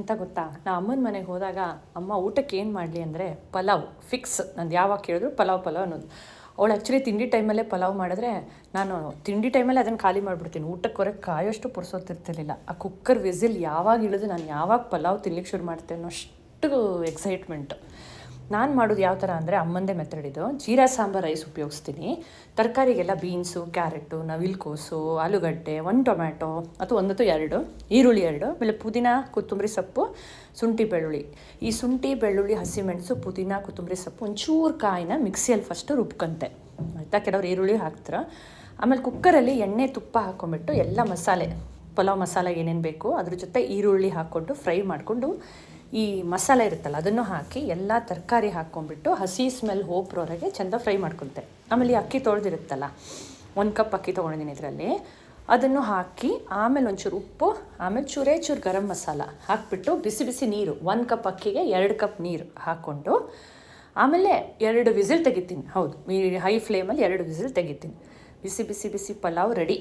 ಅಂತ ಗೊತ್ತಾ, ನಾ ಅಮ್ಮನ ಮನೆಗೆ ಹೋದಾಗ ಅಮ್ಮ ಊಟಕ್ಕೆ ಏನು ಮಾಡಲಿ ಅಂದರೆ ಪಲಾವ್ ಫಿಕ್ಸ್. ನಂದು ಯಾವಾಗ ಕೇಳಿದ್ರು ಪಲಾವ್ ಅನ್ನೋದು. ಅವಳು ಆ್ಯಕ್ಚುಲಿ ತಿಂಡಿ ಟೈಮಲ್ಲೇ ಪಲಾವ್ ಮಾಡಿದ್ರೆ ನಾನು ತಿಂಡಿ ಟೈಮಲ್ಲೇ ಅದನ್ನು ಖಾಲಿ ಮಾಡಿಬಿಡ್ತೀನಿ. ಊಟಕ್ಕೆ ಹೊರಗೆ ಕಾಯೋಷ್ಟು ಪುರ್ಸೋತಿರ್ತಿರ್ಲಿಲ್ಲ. ಆ ಕುಕ್ಕರ್ ವಿಸಿಲ್ ಯಾವಾಗ ಇಳಿದು ನಾನು ಯಾವಾಗ ಪಲಾವ್ ತಿನ್ಲಿಕ್ಕೆ ಶುರು ಮಾಡ್ತೇನೆ ಅಷ್ಟು ಎಕ್ಸೈಟ್ಮೆಂಟು. ನಾನು ಮಾಡೋದು ಯಾವ ಥರ ಅಂದರೆ ಅಮ್ಮಂದೇ ಮೆಥಡಿದು. ಜೀರಾ ಸಾಂಬಾರು ರೈಸ್ ಉಪಯೋಗಿಸ್ತೀನಿ. ತರಕಾರಿಗೆಲ್ಲ ಬೀನ್ಸು, ಕ್ಯಾರೆಟು, ನವಿಲುಕೋಸು, ಆಲೂಗಡ್ಡೆ, 1 ಟೊಮ್ಯಾಟೊ ಅಥವಾ 1 ಅಥವಾ 2 ಈರುಳ್ಳಿ, 2 ಆಮೇಲೆ ಪುದೀನ, ಕೊತ್ತಂಬರಿ ಸೊಪ್ಪು, ಶುಂಠಿ ಬೆಳ್ಳುಳ್ಳಿ. ಈ ಶುಂಠಿ ಬೆಳ್ಳುಳ್ಳಿ, ಹಸಿಮೆಣಸು, ಪುದೀನ, ಕೊತ್ತಂಬರಿ ಸೊಪ್ಪು, ಒಂಚೂರು ಕಾಯಿನ ಮಿಕ್ಸಿಯಲ್ಲಿ ಫಸ್ಟು ರುಬ್ಕೊಂತೆ ಆಯಿತಾ. ಕೆಲವ್ರು ಈರುಳ್ಳಿ ಹಾಕ್ತಾರೆ. ಆಮೇಲೆ ಕುಕ್ಕರಲ್ಲಿ ಎಣ್ಣೆ ತುಪ್ಪ ಹಾಕ್ಕೊಂಬಿಟ್ಟು ಎಲ್ಲ ಮಸಾಲೆ, ಪಲಾವ್ ಮಸಾಲೆ ಏನೇನು ಬೇಕು ಅದ್ರ ಜೊತೆ ಈರುಳ್ಳಿ ಹಾಕ್ಕೊಂಡು ಫ್ರೈ ಮಾಡಿಕೊಂಡು ಈ ಮಸಾಲೆ ಇರುತ್ತಲ್ಲ ಅದನ್ನು ಹಾಕಿ ಎಲ್ಲ ತರಕಾರಿ ಹಾಕ್ಕೊಂಡ್ಬಿಟ್ಟು ಹಸಿ ಸ್ಮೆಲ್ ಹೋಗ್ಬರೋವರೆಗೆ ಚೆಂದ ಫ್ರೈ ಮಾಡ್ಕೊತೆ. ಆಮೇಲೆ ಈ ಅಕ್ಕಿ ತೊಳೆದಿರುತ್ತಲ್ಲ, 1 ಕಪ್ ಅಕ್ಕಿ ತೊಗೊಂಡಿದ್ದೀನಿ ಇದರಲ್ಲಿ, ಅದನ್ನು ಹಾಕಿ ಆಮೇಲೆ ಒಂಚೂರು ಉಪ್ಪು, ಆಮೇಲೆ ಚೂರು ಗರಂ ಮಸಾಲ ಹಾಕಿಬಿಟ್ಟು ಬಿಸಿ ಬಿಸಿ ನೀರು, 1 ಕಪ್ ಅಕ್ಕಿಗೆ 2 ಕಪ್ ನೀರು ಹಾಕ್ಕೊಂಡು ಆಮೇಲೆ 2 ವಿಸಿಲ್ ತೆಗಿತೀನಿ. ಹೌದು, ಹೈ ಫ್ಲೇಮಲ್ಲಿ 2 ವಿಸಿಲ್ ತೆಗಿತೀನಿ. ಬಿಸಿ ಬಿಸಿ ಬಿಸಿ ಪಲಾವ್ ರೆಡಿ.